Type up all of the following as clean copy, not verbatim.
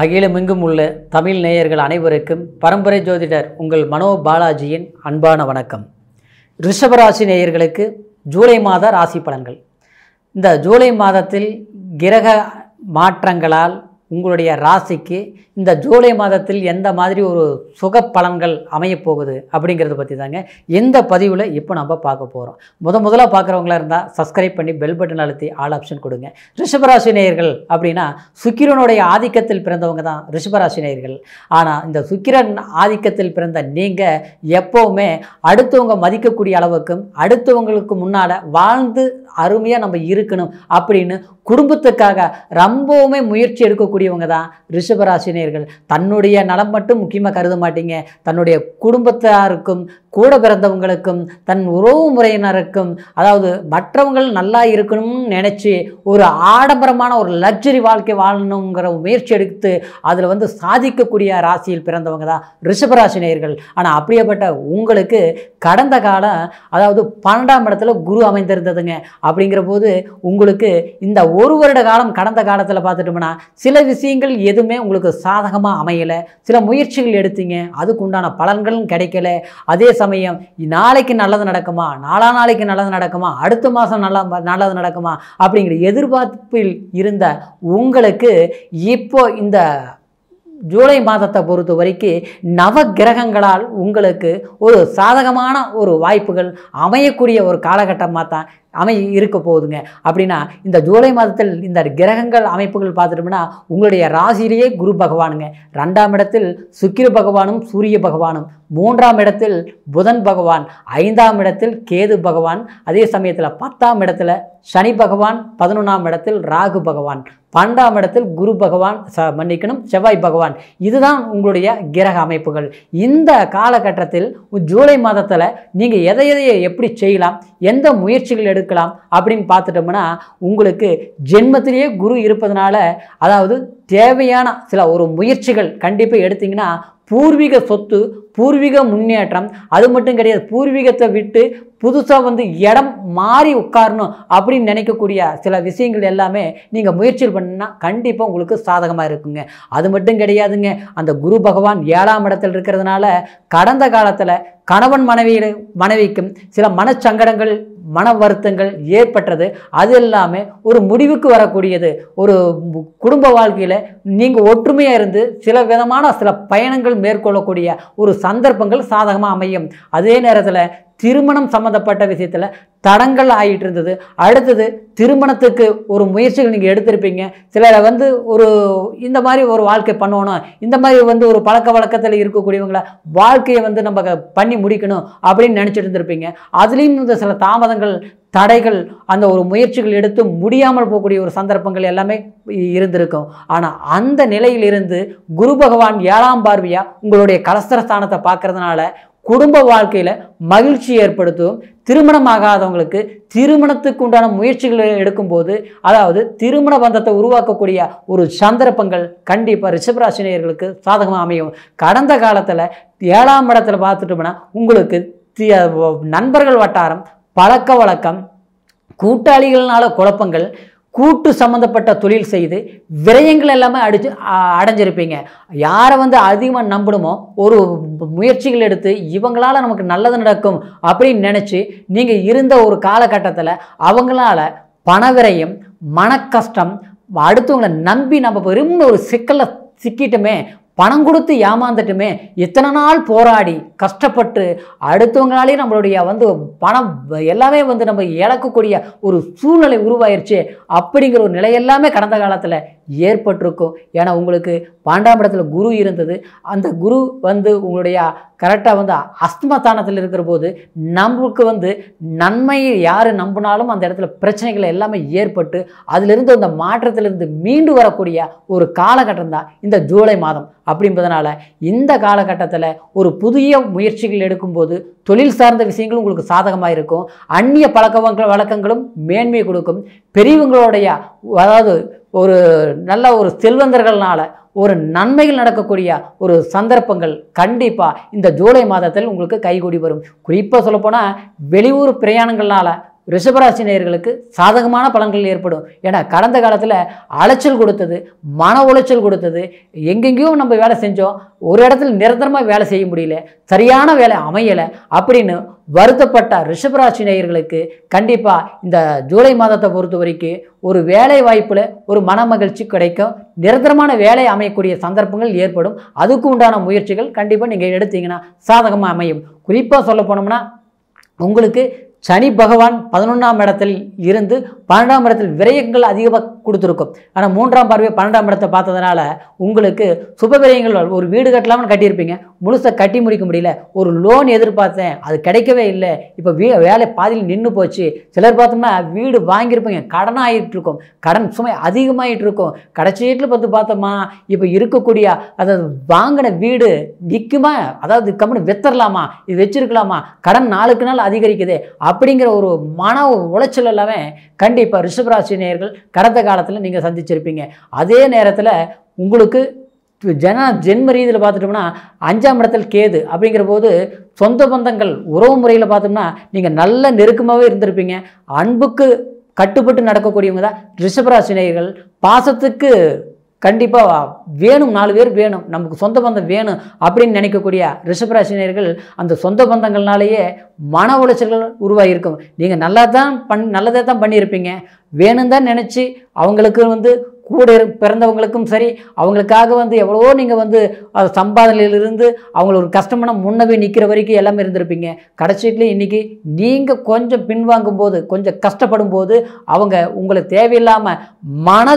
அகிலமெங்கும் உள்ள தமிழ் நேயர்கள் அனைவருக்கும் பரம்பரை ஜோதிடர் உங்கள் மனோ பாலாஜியின் அன்பான வணக்கம். ரிஷபராசி நேயர்களுக்கு ஜூலை மாத ராசி பலன்கள். இந்த ஜூலை மாதத்தில் கிரக மாற்றங்களால் உங்களுடைய ராசிக்கு இந்த ஜூலை மாதத்தில் எந்த மாதிரி ஒரு சுக பலன்கள் அமையப்போகுது அப்படிங்கிறத பற்றி தாங்க இந்த பதிவில் இப்போ நம்ம பார்க்க போகிறோம். முதலாக பார்க்குறவங்களா இருந்தால் சப்ஸ்கிரைப் பண்ணி பெல் பட்டன் அழுத்தி ஆல் ஆப்ஷன் கொடுங்க. ரிஷபராசி நேயர்கள் அப்படின்னா சுக்கிரனுடைய ஆதிக்கத்தில் பிறந்தவங்க தான் ரிஷபராசி நேயர்கள். ஆனால் இந்த சுக்கிரன் ஆதிக்கத்தில் பிறந்த நீங்கள் எப்போவுமே அடுத்தவங்க மதிக்கக்கூடிய அளவுக்கும் அடுத்தவங்களுக்கு முன்னால் வாழ்ந்து அருமையாக நம்ம இருக்கணும் அப்படின்னு குடும்பத்துக்காக ரொம்பவுமே முயற்சி எடுக்கக்கூடியவங்க தான் ரிஷபராசினியர்கள். தன்னுடைய நலம் மட்டும் முக்கியமாக கருத மாட்டீங்க, தன்னுடைய குடும்பத்தாருக்கும் கூட பிறந்தவங்களுக்கும் தன் உறவு முறையினருக்கும், அதாவது மற்றவங்கள் நல்லா இருக்கணும்னு நினச்சி ஒரு ஆடம்பரமான ஒரு லக்ஸரி வாழ்க்கை வாழணுங்கிற முயற்சி எடுத்து அதில் சாதிக்கக்கூடிய ராசியில் பிறந்தவங்க தான் ரிஷபராசினியர்கள். ஆனால் அப்படியேப்பட்ட உங்களுக்கு கடந்த காலம், அதாவது 12ஆம் இடத்துல குரு அமைந்திருந்ததுங்க. அப்படிங்கிற போது உங்களுக்கு இந்த ஒரு வருட காலம் கடந்த காலத்தில் பார்த்துட்டோம்னா சில விஷயங்கள் எதுவுமே உங்களுக்கு சாதகமாக அமையலை. சில முயற்சிகள் எடுத்தீங்க, அதுக்கு உண்டான பலன்களும் கிடைக்கல. அதே சமயம் நாளைக்கு நல்லது நடக்குமா, நாளைக்கு நல்லது நடக்குமா, அடுத்த மாதம் நல்லது நடக்குமா அப்படிங்கிற எதிர்பார்ப்பில் இருந்த உங்களுக்கு இப்போ இந்த ஜூலை மாதத்தை பொறுத்த வரைக்கும் நவ கிரகங்களால் உங்களுக்கு ஒரு சாதகமான ஒரு வாய்ப்புகள் அமையக்கூடிய ஒரு காலகட்டமாக தான் இருக்க போகுதுங்க. அப்படின்னா இந்த ஜூலை மாதத்தில் இந்த கிரகங்கள் அமைப்புகள் பார்த்துட்டோம்னா உங்களுடைய ராசியிலேயே குரு பகவானுங்க, 2ஆம் இடத்தில் சுக்கிர பகவானும் சூரிய பகவானும், 3ஆம் இடத்தில் புதன் பகவான், 5ஆம் இடத்தில் கேது பகவான், அதே சமயத்தில் 10ஆம் இடத்துல சனி பகவான், 11ஆம் இடத்தில் ராகு பகவான், 12ஆம் இடத்தில் குரு பகவான், செவ்வாய் பகவான். இதுதான் உங்களுடைய கிரக அமைப்புகள். இந்த காலகட்டத்தில் ஜூலை மாதத்தில் நீங்கள் எதை எப்படி செய்யலாம், எந்த முயற்சிகள் எடுக்கலாம் அப்படின்னு பார்த்துட்டோம்னா உங்களுக்கு ஜென்மத்திலேயே குரு இருப்பதனால, அதாவது தேவையான சில ஒரு முயற்சிகள் கண்டிப்பாக எடுத்தீங்கன்னா பூர்வீக சொத்து, பூர்வீக முன்னேற்றம், அது மட்டும் கிடையாது, பூர்வீகத்தை விட்டு புதுசாக இடம் மாறி உட்காரணும் அப்படின்னு நினைக்கக்கூடிய சில விஷயங்கள் எல்லாமே நீங்கள் முயற்சிகள் பண்ணினா கண்டிப்பாக உங்களுக்கு சாதகமாக இருக்குங்க. அது மட்டும் கிடையாதுங்க, அந்த குரு பகவான் 7ஆம் இடத்தில் இருக்கிறதுனால கடந்த காலத்தில் கணவன் மனைவிக்கும் சில மனச்சங்கடங்கள், மன வருத்தங்கள் ஏற்பட்டது. அது எல்லாமே ஒரு முடிவுக்கு வரக்கூடியது. ஒரு குடும்ப வாழ்க்கையில் நீங்கள் ஒற்றுமையாக இருந்து சில விதமான சில பயணங்கள் மேற்கொள்ளக்கூடிய ஒரு சந்தர்ப்பங்கள் சாதகமாக அமையும். அதே நேரத்தில் திருமணம் சம்மந்தப்பட்ட விஷயத்தில் தடங்கள் ஆகிட்டு இருந்தது. அடுத்தது திருமணத்துக்கு ஒரு முயற்சிகள் நீங்கள் எடுத்திருப்பீங்க. சிலர் ஒரு இந்த மாதிரி ஒரு வாழ்க்கை பண்ணணும், இந்த மாதிரி ஒரு பழக்க வழக்கத்தில் இருக்கக்கூடியவங்கள வாழ்க்கையை நம்ம பண்ணி முடிக்கணும் அப்படின்னு நினச்சிட்டு இருந்திருப்பீங்க. அதுலேயும் சில தாமதங்கள், தடைகள், அந்த ஒரு முயற்சிகள் எடுத்து முடியாமல் போகக்கூடிய ஒரு சந்தர்ப்பங்கள் எல்லாமே இருந்திருக்கும். ஆனால் அந்த நிலையிலிருந்து குரு பகவான் 7ஆம் பார்வையாக உங்களுடைய கலஸ்திரஸ்தானத்தை பார்க்கறதுனால குடும்ப வாழ்க்கையில் மகிழ்ச்சி ஏற்படுத்தும். திருமணம் ஆகாதவங்களுக்கு திருமணத்துக்கு உண்டான முயற்சிகளை எடுக்கும்போது, அதாவது திருமண பந்தத்தை உருவாக்கக்கூடிய ஒரு சந்தர்ப்பங்கள் கண்டிப்பாக ரிஷபராசினியர்களுக்கு சாதகமாக அமையும். கடந்த காலத்தில் 7ஆம் இடத்துல பார்த்துட்டோம்னா உங்களுக்கு நண்பர்கள் வட்டாரம், பழக்க வழக்கம், கூட்டாளிகள்னால குழப்பங்கள், கூட்டு சம்மந்தப்பட்ட தொழில் செய்து விரயங்கள் எல்லாமே அடைஞ்சிருப்பீங்க. யாரை அதிகமாக நம்பணுமோ ஒரு முயற்சிகள் எடுத்து இவங்களால் நமக்கு நல்லது நடக்கும் அப்படின்னு நினச்சி நீங்கள் இருந்த ஒரு காலகட்டத்தில் அவங்களால பண விரயம், மன கஷ்டம், அடுத்தவங்களை நம்பி நம்ம விரும்ப ஒரு சிக்கலில் சிக்கிட்டுமே, பணம் கொடுத்து ஏமாந்துட்டுமே, இத்தனை நாள் போராடி கஷ்டப்பட்டு அடுத்தவங்களாலே நம்மளுடைய பணம் எல்லாமே நம்ம இழக்கக்கூடிய ஒரு சூழ்நிலை உருவாயிருச்சு அப்படிங்கிற ஒரு நிலை எல்லாமே கடந்த காலத்தில் ஏற்பட்டிருக்கும். ஏன்னா உங்களுக்கு 12ஆம் இடத்துல குரு இருந்தது. அந்த குரு உங்களுடைய கரெக்டாக அஸ்தமஸ்தானத்தில் இருக்கிற போது நமக்கு நன்மையை யார் நம்பினாலும் அந்த இடத்துல பிரச்சனைகள் எல்லாமே ஏற்பட்டு அதிலிருந்து அந்த மாற்றத்திலிருந்து மீண்டு வரக்கூடிய ஒரு காலகட்டம் தான் இந்த ஜூலை மாதம். அப்படின்றதுனால இந்த காலகட்டத்தில் ஒரு புதிய முயற்சிகள் எடுக்கும்போது தொழில் சார்ந்த விஷயங்களும் உங்களுக்கு சாதகமாக இருக்கும். அந்நிய பழக்க வழக்கங்களும் மேன்மை கொடுக்கும். பெரியவங்களுடைய, அதாவது ஒரு நல்ல ஒரு செல்வந்தர்களால் ஒரு நன்மைகள் நடக்கக்கூடிய ஒரு சந்தர்ப்பங்கள் கண்டிப்பாக இந்த ஜூலை மாதத்தில் உங்களுக்கு கைகூடி வரும். குறிப்பாக சொல்லப்போனால் வெளியூர் பிரயாணங்களால் ரிஷபராசி நேயர்களுக்கு சாதகமான பலன்கள் ஏற்படும். ஏன்னா கடந்த காலத்தில் அலைச்சல் கொடுத்தது, மன உளைச்சல் கொடுத்தது, எங்கெங்கேயோ நம்ம வேலை செஞ்சோம், ஒரு இடத்துல நிரந்தரமாக வேலை செய்ய முடியல, சரியான வேலை அமையலை அப்படின்னு வருத்தப்பட்ட ரிஷபராசி நேயர்களுக்கு கண்டிப்பாக இந்த ஜூலை மாதத்தை பொறுத்த வரைக்கும் ஒரு வேலை வாய்ப்பில் ஒரு மன மகிழ்ச்சி கிடைக்கும். நிரந்தரமான வேலை அமையக்கூடிய சந்தர்ப்பங்கள் ஏற்படும். அதுக்கு உண்டான முயற்சிகள் கண்டிப்பாக நீங்கள் எடுத்தீங்கன்னா சாதகமாக அமையும். குறிப்பாக சொல்ல போனோம்னா உங்களுக்கு சனி பகவான் 11ஆம் இடத்தில் இருந்து 12ஆம் இடத்தில் விரயங்கள் அதிகமாக கொடுத்துருக்கும். ஆனால் 3ஆம் பார்வை 12ஆம் இடத்தை பார்த்ததுனால உங்களுக்கு சுப விரயங்கள், ஒரு வீடு கட்டலாம்னு கட்டியிருப்பீங்க, முழுசாக கட்டி முடிக்க முடியல. ஒரு லோன் எதிர்பார்த்தேன், அது கிடைக்கவே இல்லை, இப்போ வேலை பாதியில் நின்று போச்சு. சிலர் பார்த்தோம்னா வீடு வாங்கியிருப்பீங்க, கடன் ஆகிட்டு இருக்கும், கடன் சுமை அதிகமாகிட்டு இருக்கும். கடைசி வீட்டில் பார்த்தோமா இப்போ இருக்கக்கூடிய அதாவது வாங்கின வீடு நிற்குமா, அதாவது கம்பெனி வித்தரலாமா, இது வச்சிருக்கலாமா, கடன் நாளுக்கு நாள் அதிகரிக்குது அப்படிங்கிற ஒரு மன உளைச்சல் எல்லாமே கண்டிப்பாக ரிஷபராசி நேயர்கள் கடந்த காலத்தில் நீங்கள் சந்திச்சிருப்பீங்க. அதே நேரத்தில் உங்களுக்கு ஜென்ம ரீதியில் பார்த்துட்டோம்னா 5ஆம் இடத்தில் கேது அப்படிங்கிற போது சொந்த பந்தங்கள் உறவு முறையில் பார்த்தோம்னா நீங்கள் நல்ல நெருக்கமாகவே இருந்திருப்பீங்க. அன்புக்கு கட்டுப்பட்டு நடக்கக்கூடியவங்க தான் ரிஷபராசி நேயர்கள். பாசத்துக்கு கண்டிப்பாக வேணும், 4 பேர் வேணும், நமக்கு சொந்த பந்தம் வேணும் அப்படின்னு நினைக்கக்கூடிய ரிஷபராசி நேயர்கள் அந்த சொந்த பந்தங்கள்னாலேயே மன உளைச்சல்கள் உருவாகியிருக்கும். நீங்கள் நல்லதே தான் பண்ணியிருப்பீங்க, வேணும் தான் நினச்சி அவங்களுக்கு கூட பிறந்தவங்களுக்கும் சரி, அவங்களுக்காக எவ்வளவோ நீங்கள் சம்பாதனையிலிருந்து அவங்கள ஒரு கஷ்டமான முன்னவே நிற்கிற வரைக்கும் எல்லாமே இருந்திருப்பீங்க. கடைசியிலே இன்றைக்கி நீங்கள் கொஞ்சம் பின்வாங்கும் போது, கொஞ்சம் கஷ்டப்படும் போது அவங்க உங்களை தேவையில்லாமல் மன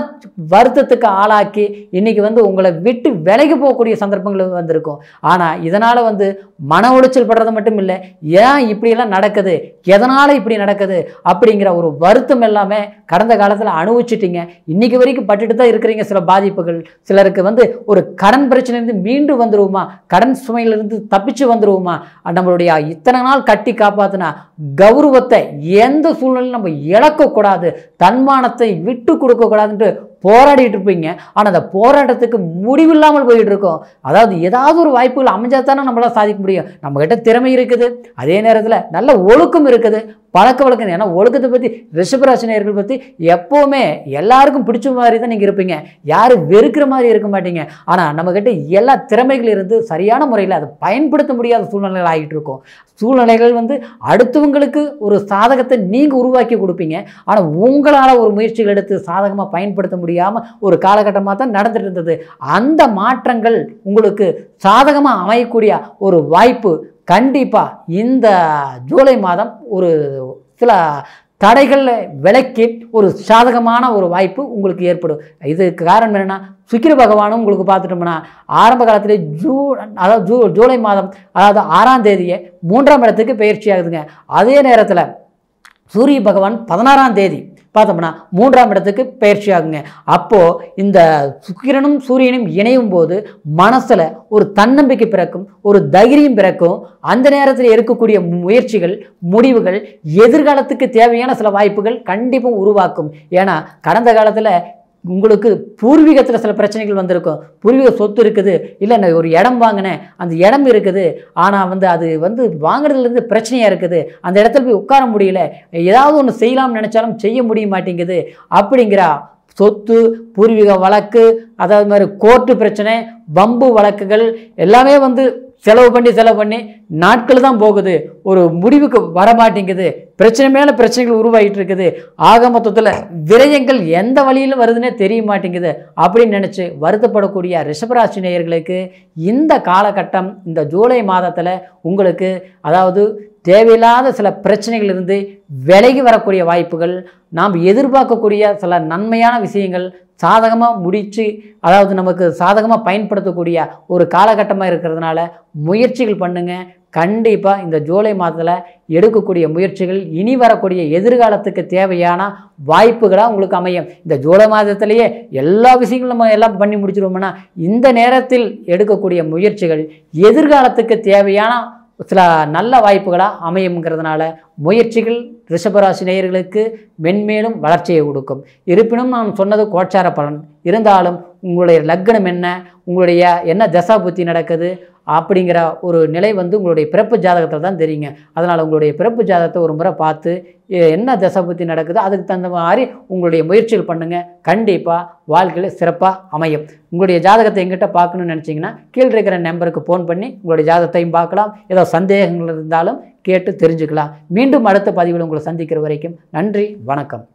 வருத்தத்துக்கு ஆளாக்கி இன்றைக்கி உங்களை விட்டு விலகி போகக்கூடிய சந்தர்ப்பங்கள் வந்திருக்கும். ஆனால் இதனால் மன உளைச்சல் படுறது மட்டும் இல்லை, ஏன் இப்படியெல்லாம் நடக்குது, எதனால் இப்படி நடக்குது அப்படிங்கிற ஒரு வருத்தம் எல்லாமே கடந்த காலத்தில் அனுபவிச்சிட்டிங்க. இன்றைக்கி வரைக்கும் பட்டுட்டு தான் இருக்கிறீங்க. சில பாதிப்புகள், சிலருக்கு ஒரு கடன் பிரச்சனையிலிருந்து மீண்டு வந்துருவோமா, கடன் சுமையிலிருந்து தப்பிச்சு வந்துருவோமா, நம்மளுடைய இத்தனை நாள் கட்டி காப்பாற்றினா கௌரவத்தை எந்த சூழ்நிலையும் நம்ம இழக்கக்கூடாது, தன்மானத்தை விட்டு கொடுக்கக்கூடாதுன்ட்டு போராடிட்டு இருப்பீங்க. ஆனால் அந்த போராட்டத்துக்கு முடிவில்லாமல் போயிட்டு இருக்கோம். அதாவது ஏதாவது ஒரு வாய்ப்புகள் அமைஞ்சாதானே நம்மளால் சாதிக்க முடியும். நம்மகிட்ட திறமை இருக்குது, அதே நேரத்தில் நல்ல ஒழுக்கம் இருக்குது, பழக்க வழக்கம். ஏன்னா ஒழுக்கத்தை பற்றி ரிஷபராசி நேயர்கள் பற்றி எப்போவுமே எல்லாருக்கும் பிடிச்ச மாதிரி தான் நீங்கள் இருப்பீங்க, யாரும் வெறுக்கிற மாதிரி இருக்க மாட்டீங்க. ஆனால் நம்மக்கிட்ட எல்லா திறமைகள் இருந்து சரியான முறையில் அதை பயன்படுத்த முடியாத சூழ்நிலைகள் ஆகிட்டு இருக்கும். சூழ்நிலைகள் அடுத்தவங்களுக்கு ஒரு சாதகத்தை நீங்கள் உருவாக்கி கொடுப்பீங்க, ஆனால் உங்களால் ஒரு முயற்சிகள் எடுத்து சாதகமாக பயன்படுத்த முடியாமல் ஒரு காலகட்டமாக தான் நடந்துட்டு இருந்தது. அந்த மாற்றங்கள் உங்களுக்கு சாதகமாக அமையக்கூடிய ஒரு வாய்ப்பு கண்டிப்பாக இந்த ஜூலை மாதம் ஒரு சில தடைகளில் விலக்கி ஒரு சாதகமான ஒரு வாய்ப்பு உங்களுக்கு ஏற்படும். இதுக்கு காரணம் என்னென்னா சுக்கிர பகவானும் உங்களுக்கு பார்த்துட்டோம்னா ஆரம்ப காலத்திலே ஜூலை மாதம் அதாவது 6ஆம் தேதியே 3ஆம் இடத்துக்கு பயிற்சி ஆகுதுங்க. அதே நேரத்தில் சூரிய பகவான் 16ஆம் தேதி பார்த்தோம்னா 3ஆம் இடத்துக்கு பயிற்சி ஆகுங்க. அப்போது இந்த சுக்கிரனும் சூரியனும் இணையும் போது மனசில் ஒரு தன்னம்பிக்கை பிறக்கும், ஒரு தைரியம் பிறக்கும். அந்த நேரத்தில் இருக்கக்கூடிய முயற்சிகள், முடிவுகள் எதிர்காலத்துக்கு தேவையான சில வாய்ப்புகள் கண்டிப்பாக உருவாக்கும். ஏன்னா கடந்த காலத்தில் உங்களுக்கு பூர்வீகத்தில் சில பிரச்சனைகள் வந்திருக்கும். பூர்வீக சொத்து இருக்குது, இல்லை நான் ஒரு இடம் வாங்கினேன், அந்த இடம் இருக்குது, ஆனால் அது வாங்குறதுலேருந்து பிரச்சனையாக இருக்குது, அந்த இடத்துல போய் உட்கார முடியல, ஏதாவது ஒன்று செய்யலாம்னு நினச்சாலும் செய்ய முடிய மாட்டேங்குது அப்படிங்கிற சொத்து, பூர்வீக வழக்கு, அதாவது மாதிரி கோர்ட்டு பிரச்சனை, வம்பு வழக்குகள் எல்லாமே செலவு பண்ணி நாட்கள் தான் போகுது, ஒரு முடிவுக்கு வரமாட்டேங்குது, பிரச்சனை மேலே பிரச்சனைகள் உருவாகிட்டு இருக்குது. ஆக மொத்தத்தில் விரயங்கள் எந்த வழியில் வருதுன்னே தெரிய மாட்டேங்குது அப்படின்னு நினச்சி வருத்தப்படக்கூடிய ரிஷபராசி நேயர்களுக்கு இந்த காலகட்டம், இந்த ஜூலை மாதத்தில் உங்களுக்கு அதாவது தேவையில்லாத சில பிரச்சனைகள் இருந்து விலகி வரக்கூடிய வாய்ப்புகள், நாம் எதிர்பார்க்கக்கூடிய சில நன்மையான விஷயங்கள் சாதகமாக முடித்து அதாவது நமக்கு சாதகமாக பயன்படுத்தக்கூடிய ஒரு காலகட்டமாக இருக்கிறதுனால முயற்சிகள் பண்ணுங்கள். கண்டிப்பாக இந்த ஜூலை மாதத்தில் எடுக்கக்கூடிய முயற்சிகள் இனி வரக்கூடிய எதிர்காலத்துக்கு தேவையான வாய்ப்புகளாக உங்களுக்கு அமையும். இந்த ஜூலை மாதத்திலேயே எல்லா விஷயங்களும் நம்ம எல்லாம் பண்ணி முடிச்சிருவோம்னா இந்த நேரத்தில் எடுக்கக்கூடிய முயற்சிகள் எதிர்காலத்துக்கு தேவையான சில நல்ல வாய்ப்புகளாக அமையுங்கிறதுனால முயற்சிகள் ரிஷபராசி நேயர்களுக்கு மென்மேலும் வளர்ச்சியை கொடுக்கும். இருப்பினும் நான் சொன்னது கோச்சார பலன் இருந்தாலும் உங்களுடைய லக்னம் என்ன, உங்களுடைய என்ன தசா புத்தி நடக்குது அப்படிங்கிற ஒரு நிலை வந்து உங்களுடைய பிறப்பு ஜாதகத்தில் தான் தெரியுங்க. அதனால் உங்களுடைய பிறப்பு ஜாதகத்தை ஒரு முறை பார்த்து என்ன தசா புத்தி நடக்குதோ அதுக்கு தகுந்த மாதிரி உங்களுடைய முயற்சிகள் பண்ணுங்கள். கண்டிப்பாக வாழ்க்கையில் சிறப்பாக அமையும். உங்களுடைய ஜாதகத்தை எங்கிட்ட பார்க்கணுன்னு நினச்சிங்கன்னா கீழே இருக்கிற நம்பருக்கு ஃபோன் பண்ணி உங்களுடைய ஜாதகத்தையும் பார்க்கலாம். ஏதோ சந்தேகங்கள் இருந்தாலும் கேட்டு தெரிஞ்சுக்கலாம். மீண்டும் அடுத்த பதிவில் உங்களை சந்திக்கிற வரைக்கும் நன்றி, வணக்கம்.